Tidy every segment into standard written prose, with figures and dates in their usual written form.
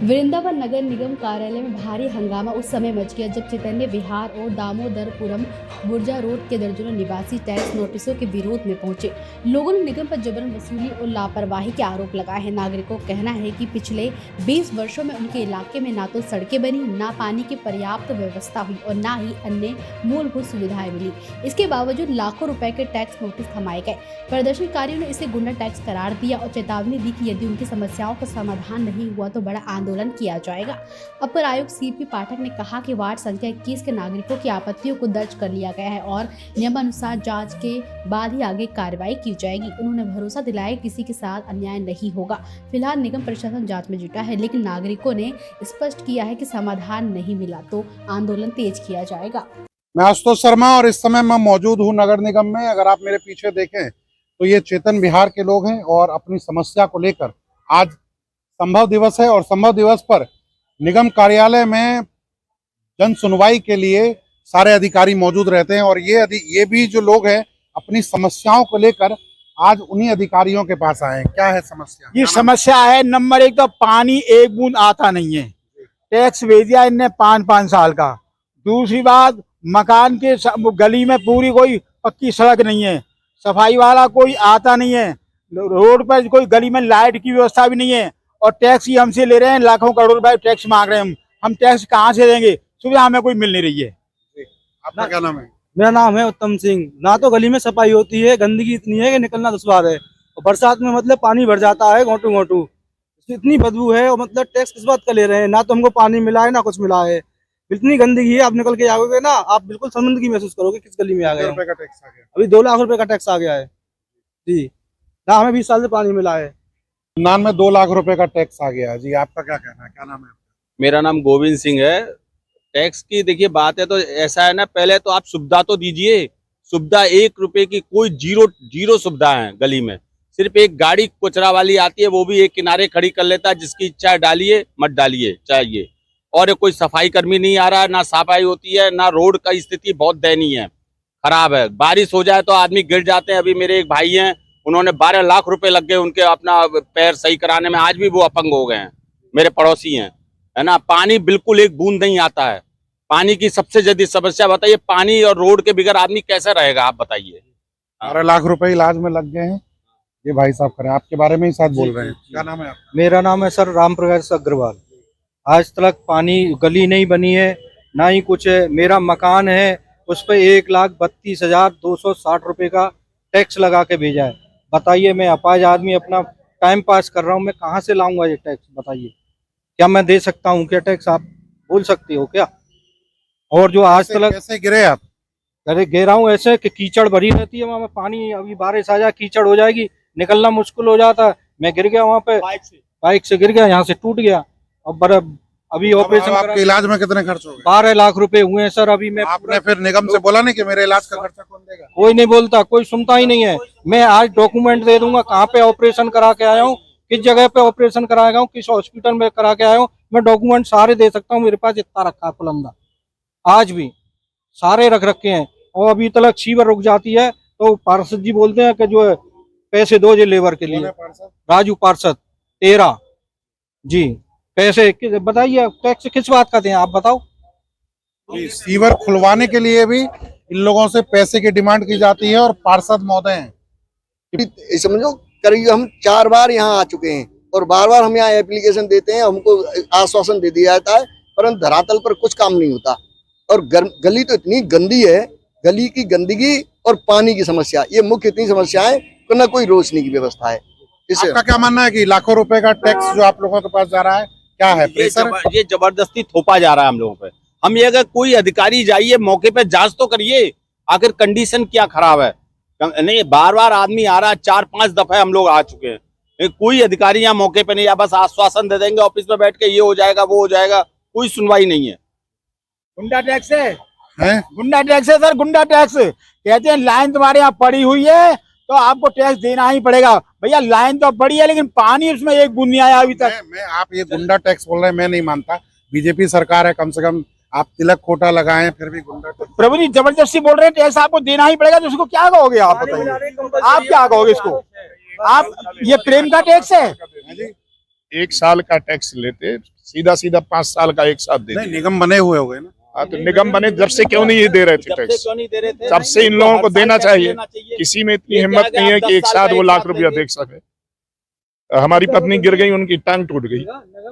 वृंदावन नगर निगम कार्यालय में भारी हंगामा उस समय मच गया जब चैतन्य विहार और दामोदरपुरम बुर्जा रोड के दर्जनों निवासी टैक्स नोटिसों के विरोध में पहुंचे। लोगों ने निगम पर जबरन वसूली और लापरवाही के आरोप लगाए हैं। नागरिकों का कहना है कि पिछले 20 वर्षों में उनके इलाके में ना तो सड़कें बनी, ना पानी की पर्याप्त व्यवस्था हुई और ना ही अन्य मूलभूत सुविधाएं मिली। इसके बावजूद लाखों रुपए के टैक्स नोटिस थमाए गए। प्रदर्शनकारियों ने इसे गुंडा टैक्स करार दिया और चेतावनी दी कि यदि उनकी समस्याओं का समाधान नहीं हुआ तो बड़ा आंदोलन किया जाएगा। अपर आयुक्त सीपी पाठक ने कहा कि वार्ड संख्या 21 के नागरिकों की आपत्तियों को दर्ज कर लिया गया है और नियमानुसार जांच के बाद ही आगे कार्रवाई की जाएगी। उन्होंने भरोसा दिलाया किसी के साथ अन्याय नहीं होगा। फिलहाल निगम प्रशासन जांच में जुटा है, लेकिन नागरिकों ने स्पष्ट किया है कि समाधान नहीं मिला तो आंदोलन तेज किया जाएगा। मैं आशुतोष शर्मा और इस समय मैं मौजूद हूँ नगर निगम में। अगर आप मेरे पीछे देखें तो ये चेतन विहार के लोग हैं और अपनी समस्या को लेकर आज संभव दिवस है और संभव दिवस पर निगम कार्यालय में जन सुनवाई के लिए सारे अधिकारी मौजूद रहते हैं और ये भी जो लोग हैं अपनी समस्याओं को लेकर आज उन्हीं अधिकारियों के पास आए हैं। क्या है समस्या? ये समस्या है नंबर 1 तो पानी एक बूंद आता नहीं है। टैक्स भेज दिया इनने 5-5 साल का। दूसरी बात, मकान के गली में पूरी कोई पक्की सड़क नहीं है, सफाई वाला कोई आता नहीं है, रोड पर कोई गली में लाइट की व्यवस्था भी नहीं है और टैक्स ही हमसे ले रहे हैं, लाखों करोड़ रुपए टैक्स मांग रहे हैं। हम टैक्स कहाँ से देंगे? सुविधा हमें कोई मिल नहीं रही है। आपका क्या नाम है? मेरा नाम है उत्तम सिंह। ना तो गली में सफाई होती है, गंदगी इतनी है कि निकलना दुश्वार है और बरसात में मतलब पानी भर जाता है घोंटू घोंटू, इतनी बदबू है और मतलब टैक्स किस बात का ले रहे हैं? ना तो हमको पानी मिला है ना कुछ मिला है, इतनी गंदगी है। आप निकल के जाओगे ना, आप बिल्कुल शर्मिंदगी महसूस करोगे किस गली में आ गए। रुपए का टैक्स आ गया। अभी 2 लाख रुपए का टैक्स आ गया है जी। ना हमें 20 साल से पानी मिला है। नान में 2 लाख रुपए का टैक्स आ गया जी। आपका क्या कहना है? क्या नाम है? मेरा नाम गोविंद सिंह है। टैक्स की देखिए बात है तो ऐसा है ना, पहले तो आप सुविधा तो दीजिए। सुविधा 1 रुपए की कोई जीरो सुविधा है गली में। सिर्फ एक गाड़ी कचरा वाली आती है, वो भी एक किनारे खड़ी कर लेता है, जिसकी इच्छा है डालिए मत डालिए चाहिए। और कोई सफाई कर्मी नहीं आ रहा है, ना सफाई होती है, ना रोड का स्थिति बहुत दयनीय है, खराब है। बारिश हो जाए तो आदमी गिर जाते हैं। अभी मेरे एक भाई हैं, उन्होंने 12 लाख रुपए लग गए उनके अपना पैर सही कराने में, आज भी वो अपंग हो गए हैं। मेरे पड़ोसी हैं, है ना। पानी बिल्कुल एक बूंद नहीं आता है। पानी की सबसे ज्यादा समस्या बताइए, पानी और रोड के बगैर आदमी कैसे रहेगा आप बताइए। 12 लाख रुपए इलाज में लग गए हैं। ये भाई साहब करें, आपके बारे में ही साथ बोल रहे हैं। क्या नाम है आपका? मेरा नाम है सर राम प्रकाश अग्रवाल। आज तक पानी गली नहीं बनी है, ना ही कुछ है। मेरा मकान है, उस पर 1,32,260 रुपए का टैक्स लगा के भेजा है। बताइए, मैं अपाहिज आदमी अपना टाइम पास कर रहा हूँ, मैं कहाँ से लाऊंगा ये टैक्स? बताइए, क्या मैं दे सकता हूँ क्या टैक्स? आप बोल सकते हो क्या? और जो आज तक कैसे गिरे आप? अरे गिरा हूँ ऐसे कि कीचड़ भरी रहती है वहाँ में। पानी अभी बारिश आ जाए कीचड़ हो जाएगी, निकलना मुश्किल हो जाता है। मैं गिर गया वहाँ पे, बाइक से गिर गया, यहाँ से टूट गया। और अभी ऑपरेशन आपके इलाज में कितने खर्च हो गए? 12 लाख रुपए हुए हैं सर। अभी मैं आपने फिर निगम से बोला नहीं कि मेरे इलाज का खर्चा कौन देगा? कोई नहीं बोलता, कोई सुनता ही नहीं है। मैं आज डॉक्यूमेंट दे दूंगा, कहाँ पे ऑपरेशन करा के आया हूँ, किस जगह पे ऑपरेशन कराया हूँ, किस हॉस्पिटल में करा के आया हूँ, मैं डॉक्यूमेंट सारे दे सकता हूँ। मेरे पास इतना रखा है पुलंदा, आज भी सारे रख रखे हैं। और अभी तक सीवर रुक जाती है तो पार्षद जी बोलते हैं कि जो है पैसे दो जो लेबर के लिए। राजू पार्षद 13 जी। पैसे बताइए, टैक्स किस बात का दें आप बताओ? सीवर खुलवाने के लिए भी इन लोगों से पैसे की डिमांड की जाती है और पार्षद महोदय हैं। समझो करीब हम 4 बार यहाँ आ चुके हैं और बार हम यहाँ एप्लीकेशन देते हैं, हमको आश्वासन दे दिया जाता है, परंतु धरातल पर कुछ काम नहीं होता। और गली तो इतनी गंदी है, गली की गंदगी और पानी की समस्या, ये मुख्य 3 समस्याएं, तो न कोई रोशनी की व्यवस्था है। इससे आपका क्या मानना है कि लाखों रुपए का टैक्स जो आप लोगों के पास जा रहा है, क्या है प्रेशर? ये जबरदस्ती थोपा जा रहा है हम लोगों पे। हम ये अगर कोई अधिकारी जाइए मौके पे जांच तो करिए, आखिर कंडीशन क्या खराब है। नहीं, बार आदमी आ रहा है, 4-5 दफे हम लोग आ चुके हैं। कोई अधिकारी यहाँ मौके पे नहीं, या बस आश्वासन दे देंगे ऑफिस में बैठ के, ये हो जाएगा वो हो जाएगा, कोई सुनवाई नहीं है। गुंडा टैक्स है, गुंडा टैक्स है सर, गुंडा टैक्स। कहते हैं लाइन तुम्हारे यहाँ पड़ी हुई है तो आपको टैक्स देना ही पड़ेगा। भैया लाइन तो पड़ी है लेकिन पानी उसमें एक बूंद नहीं आया अभी तक। मैं आप ये गुंडा टैक्स बोल रहे हैं, मैं नहीं मानता। बीजेपी सरकार है, कम से कम आप तिलक खोटा लगाएं, फिर भी गुंडा टैक्स। प्रभु जी जबरदस्ती बोल रहे हैं टैक्स आपको देना ही पड़ेगा, तो उसको क्या कहोगे आप? बताइए आप क्या कहोगे इसको? आप ये प्रेम का टैक्स है? 1 साल का टैक्स लेते सीधा सीधा 5 साल का एक साथ दे नहीं, दिया। निगम बने हुए हो गए ना। हाँ, तो निगम बने जब से क्यों नहीं ये दे रहे थे जब से टैक्स? क्यों नहीं दे रहे थे? तब से इन लोगों को देना चाहिए। किसी में इतनी ये हिम्मत क्या नहीं है आप कि 10 एक साल साथ का वो एक लाख साथ रुपया देंगे? देख सके। हमारी पत्नी गिर गई, उनकी टांग टूट गई।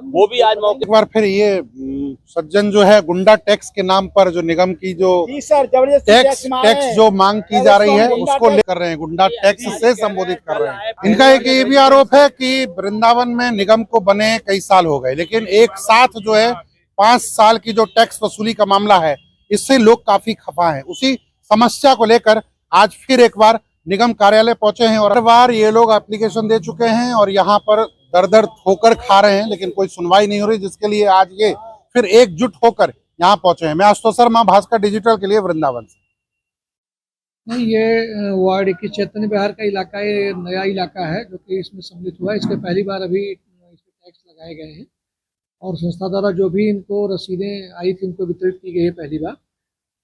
वो भी आज मौके एक बार फिर ये सज्जन जो है गुंडा टैक्स के नाम पर जो निगम की जो जी सर, जबरदस्ती टैक्स जो मांग की जा रही है उसको लेकर रहे हैं, गुंडा टैक्स से संबोधित कर रहे हैं। इनका एक ये भी आरोप है कि वृंदावन में निगम को बने कई साल हो गए, लेकिन एक साथ जो है 5 साल की जो टैक्स वसूली का मामला है इससे लोग काफी खफा हैं। उसी समस्या को लेकर आज फिर एक बार निगम कार्यालय पहुंचे हैं और हर बार ये लोग एप्लीकेशन दे चुके हैं और यहाँ पर दर दर ठोकर खा रहे हैं, लेकिन कोई सुनवाई नहीं हो रही, जिसके लिए आज ये फिर एकजुट होकर यहाँ पहुंचे हैं। मैं आशुतोष शर्मा, भास्कर डिजिटल के लिए वृंदावन से। नहीं, ये वार्ड 21 चैतन्य विहार का इलाका, ये नया इलाका है जो कि इसमें सम्मिलित हुआ है। इसके पहली बार अभी इस पे टैक्स लगाए गए हैं और संस्था द्वारा जो भी इनको रसीदें आई थी उनको वितरित की गई है पहली बार।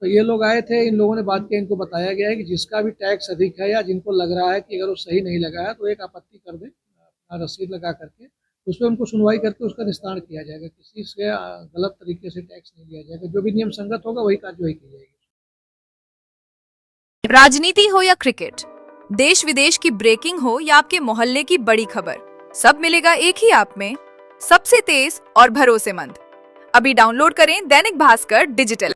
तो ये लोग आए थे, इन लोगों ने बात की, इनको बताया गया है कि जिसका भी टैक्स अधिक है या जिनको लग रहा है कि अगर वो सही नहीं लगा है तो एक आपत्ति कर दें अपना रसीद लगा करके, उस पर उनको सुनवाई करके उसका निस्तारण किया जाएगा। किसी से गलत तरीके से टैक्स नहीं लिया जाएगा, जो भी नियम संगत होगा वही कार्यवाही की जाएगी। राजनीति हो या क्रिकेट, देश विदेश की ब्रेकिंग हो या आपके मोहल्ले की बड़ी खबर, सब मिलेगा एक ही ऐप में, सबसे तेज और भरोसेमंद। अभी डाउनलोड करें दैनिक भास्कर डिजिटल।